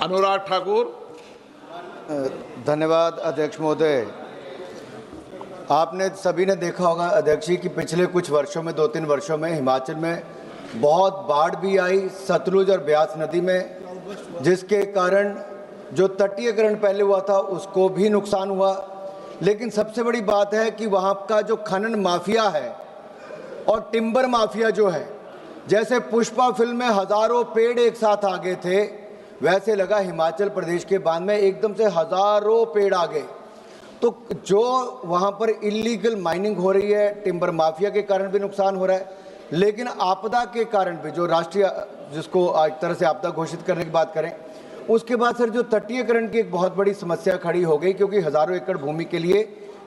अनुराग ठाकुर। धन्यवाद अध्यक्ष महोदय। आपने सभी ने देखा होगा अध्यक्ष जी कि पिछले कुछ वर्षों में 2-3 वर्षों में हिमाचल में बहुत बाढ़ भी आई सतलुज और ब्यास नदी में, जिसके कारण जो तटीयकरण पहले हुआ था उसको भी नुकसान हुआ। लेकिन सबसे बड़ी बात है कि वहाँ का जो खनन माफिया है और टिम्बर माफिया जो है, जैसे पुष्पा फिल्म में हजारों पेड़ एक साथ आ गए थे, वैसे लगा हिमाचल प्रदेश के बांध में एकदम से हजारों पेड़ आ गए। तो जो वहाँ पर इलीगल माइनिंग हो रही है, टिम्बर माफिया के कारण भी नुकसान हो रहा है, लेकिन आपदा के कारण भी, जो राष्ट्रीय जिसको एक तरह से आपदा घोषित करने की बात करें, उसके बाद सर जो तटीयकरण की एक बहुत बड़ी समस्या खड़ी हो गई, क्योंकि हजारों एकड़ भूमि के लिए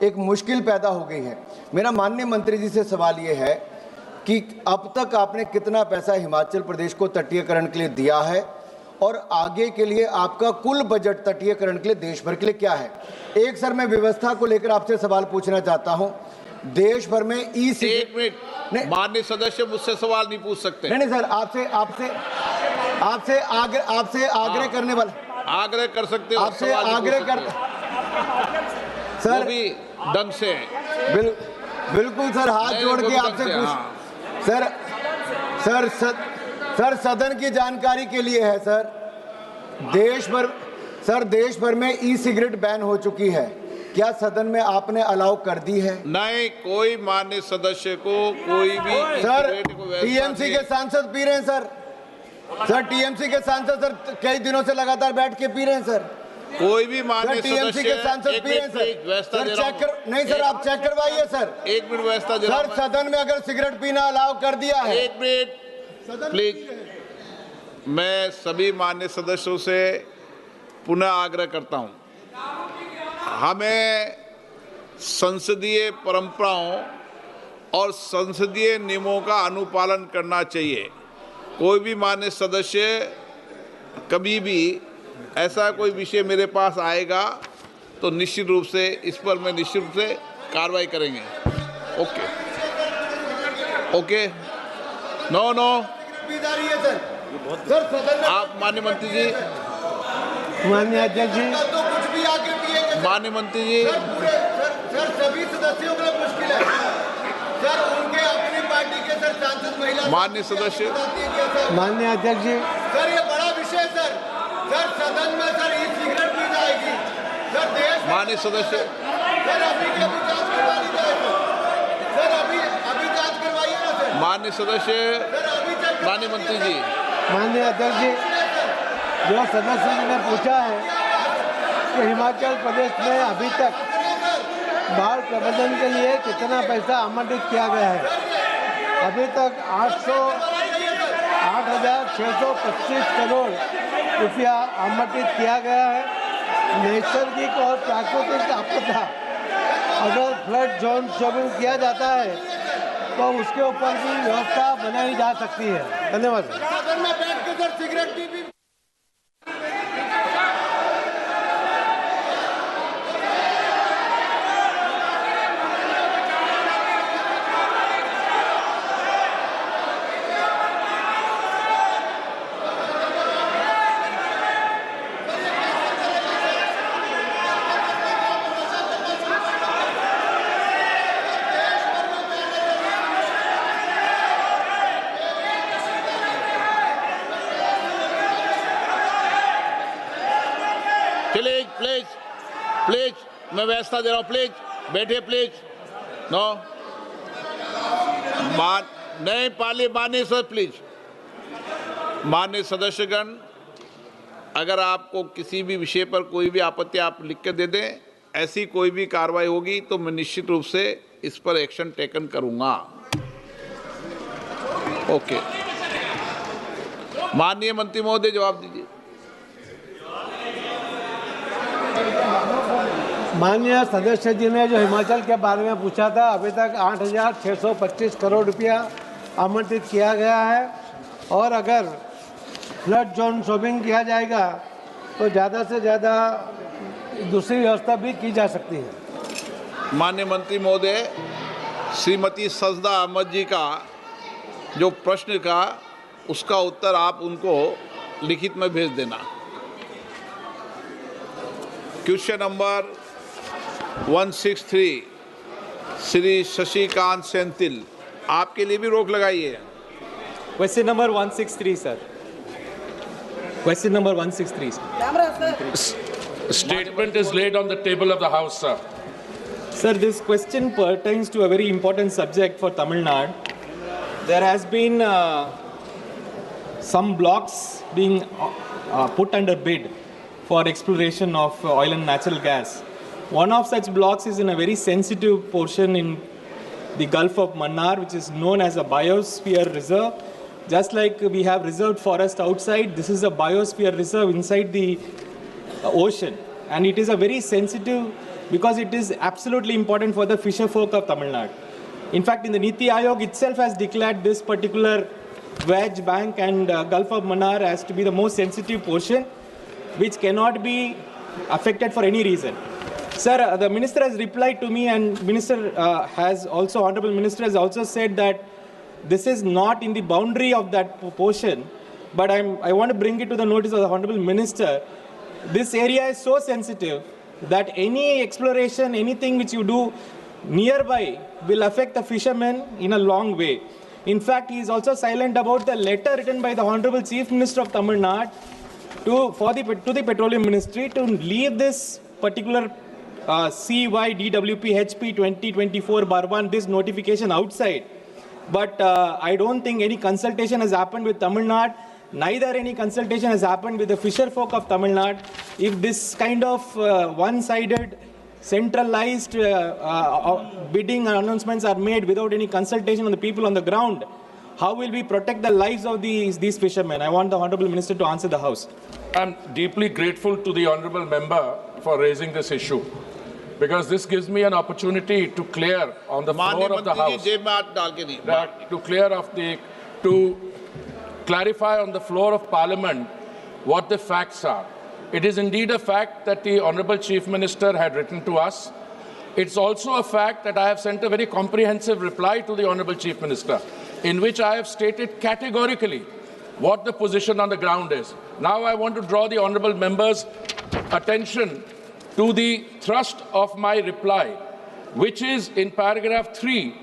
एक मुश्किल पैदा हो गई है। मेरा माननीय मंत्री जी से सवाल ये है कि अब तक आपने कितना पैसा हिमाचल प्रदेश को तटीयकरण के लिए दिया है और आगे के लिए आपका कुल बजट तटीयकरण के लिए देश भर के लिए क्या है। एक सर मैं व्यवस्था को लेकर आपसे सवाल पूछना चाहता हूं। देश भर में एक मिनट, माननीय सदस्य मुझसे सवाल नहीं पूछ सकते। नहीं सर, आपसे आग्रह करने वाला, आग्रह कर सकते हो, आपसे आग्रह कर सर भी ढंग से बिल्कुल सर, हाथ जोड़ के आपसे पूछ सर सदन की जानकारी के लिए है सर, देश भर में ई सिगरेट बैन हो चुकी है, क्या सदन में आपने अलाउ कर दी है? नहीं, कोई माननीय सदस्य को कोई भी सर टीएमसी के सांसद पी रहे हैं सर टीएमसी के सांसद सर कई दिनों से लगातार बैठ के पी रहे हैं सर। कोई भी माननीय टीएमसी के सांसद पी रहे हैं सर चेक कर, नहीं सर आप चेक करवाइए सर। एक मिनट व्यवस्था दे सर, सदन में अगर सिगरेट पीना अलाउ कर दिया है। एक मिनट प्लीज, मैं सभी माननीय सदस्यों से पुनः आग्रह करता हूं, हमें संसदीय परंपराओं और संसदीय नियमों का अनुपालन करना चाहिए। कोई भी माननीय सदस्य कभी भी ऐसा कोई विषय मेरे पास आएगा तो निश्चित रूप से इस पर मैं निश्चित रूप से कार्रवाई करेंगे। ओके नो आप माननीय मंत्री जी, माननीय अध्यक्ष जी, माननीय मंत्री जी, सर सभी सदस्यों के लिए मुश्किल है सर, उनके अपनी पार्टी के सर सांसद महिला माननीय सदस्य, माननीय अध्यक्ष जी, सर ये बड़ा विषय सर सदन में सर ई सिगरेट पी जाएगी सर, देश माननीय सदस्य, सर अभी के अभी जांच करवा ली जाए सर, अभी जांच करवाइए ना सर। माननीय सदस्य, माननीय मंत्री जी, माननीय अध्यक्ष जी, जो सदस्य जी ने पूछा है कि हिमाचल प्रदेश में अभी तक बाढ़ प्रबंधन के लिए कितना पैसा आवंटित किया गया है, अभी तक 8,625 करोड़ रुपया आवंटित किया गया है। नैसर्गिक और प्राकृतिक आपदा अगर फ्लड जोन शोपिंग किया जाता है तो उसके ऊपर भी व्यवस्था बनाई जा सकती है। धन्यवाद सर। प्लीज मैं व्यवस्था दे रहा हूँ, प्लीज बैठिए, प्लीज नो नहीं पाली माननीय सर, प्लीज माननीय सदस्यगण, अगर आपको किसी भी विषय पर कोई भी आपत्ति आप लिख के दे दें, ऐसी कोई भी कार्रवाई होगी तो मैं निश्चित रूप से इस पर एक्शन टेकन करूंगा। ओके, माननीय मंत्री महोदय जवाब दीजिए। माननीय सदस्य जी ने जो हिमाचल के बारे में पूछा था, अभी तक 8,625 करोड़ रुपया आवंटित किया गया है और अगर फ्लड जोन शोपिंग किया जाएगा तो ज़्यादा से ज़्यादा दूसरी व्यवस्था भी की जा सकती है। माननीय मंत्री महोदय, श्रीमती सजदा अहमद जी का जो प्रश्न का उसका उत्तर आप उनको लिखित में भेज देना। क्वेश्चन नंबर 163 श्री शशिकांत सेंथिल, आपके लिए भी रोक लगाई है। Question number 163, sir. Question number 163, sir. Statement is laid on the table of the House, sir. Sir, this question pertains to a very important subject for Tamil Nadu. There has been some blocks being put under bid for exploration of oil and natural gas. One of such blocks is in a very sensitive portion in the Gulf of Mannar, which is known as a biosphere reserve. Just like we have reserved forest outside, this is a biosphere reserve inside the ocean. And it is a very sensitive, because it is absolutely important for the fisher folk of Tamil Nadu. In fact, in the Niti Aayog itself has declared this particular wedge bank and Gulf of Mannar as to be the most sensitive portion, which cannot be affected for any reason. Sir, the minister has replied to me, and Honorable Minister has also said that this is not in the boundary of that portion, but I want to bring it to the notice of the Honorable Minister. This area is so sensitive that any exploration, anything which you do nearby will affect the fishermen in a long way. In fact, he is also silent about the letter written by the Honorable Chief Minister of Tamil Nadu to the Petroleum Ministry to leave this particular CYDWP HP 2024/1, this notification outside. But I don't think any consultation has happened with Tamil Nadu. Neither any consultation has happened with the fisher folk of Tamil Nadu. If this kind of one-sided, centralized bidding announcements are made without any consultation on the people on the ground, how will we protect the lives of these fishermen? I want the Honorable Minister to answer the House. I'm deeply grateful to the Honourable Member for raising this issue, because this gives me an opportunity to clear on the floor of the House, to clarify on the floor of Parliament what the facts are. It is indeed a fact that the Honourable Chief Minister had written to us. It's also a fact that I have sent a very comprehensive reply to the Honourable Chief Minister, in which I have stated categorically what the position on the ground is. Now I want to draw the Honourable Member's attention to the thrust of my reply, which is in paragraph 3.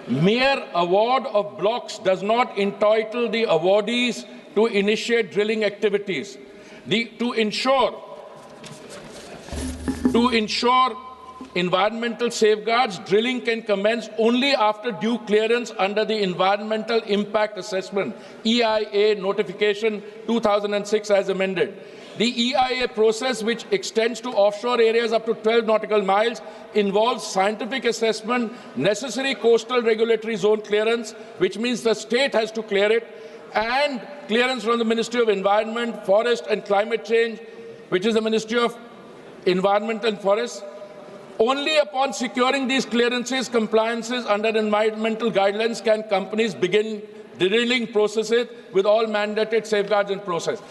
Mere award of blocks does not entitle the awardees to initiate drilling activities. To ensure environmental safeguards, drilling can commence only after due clearance under the Environmental Impact Assessment, EIA notification 2006 as amended. The EIA process, which extends to offshore areas up to 12 nautical miles, involves scientific assessment, necessary coastal regulatory zone clearance, which means the state has to clear it, and clearance from the Ministry of Environment, Forest and Climate Change, which is the Ministry of Environment and Forests. Only upon securing these clearances, compliances under environmental guidelines can companies begin drilling processes with all mandated safeguards in process.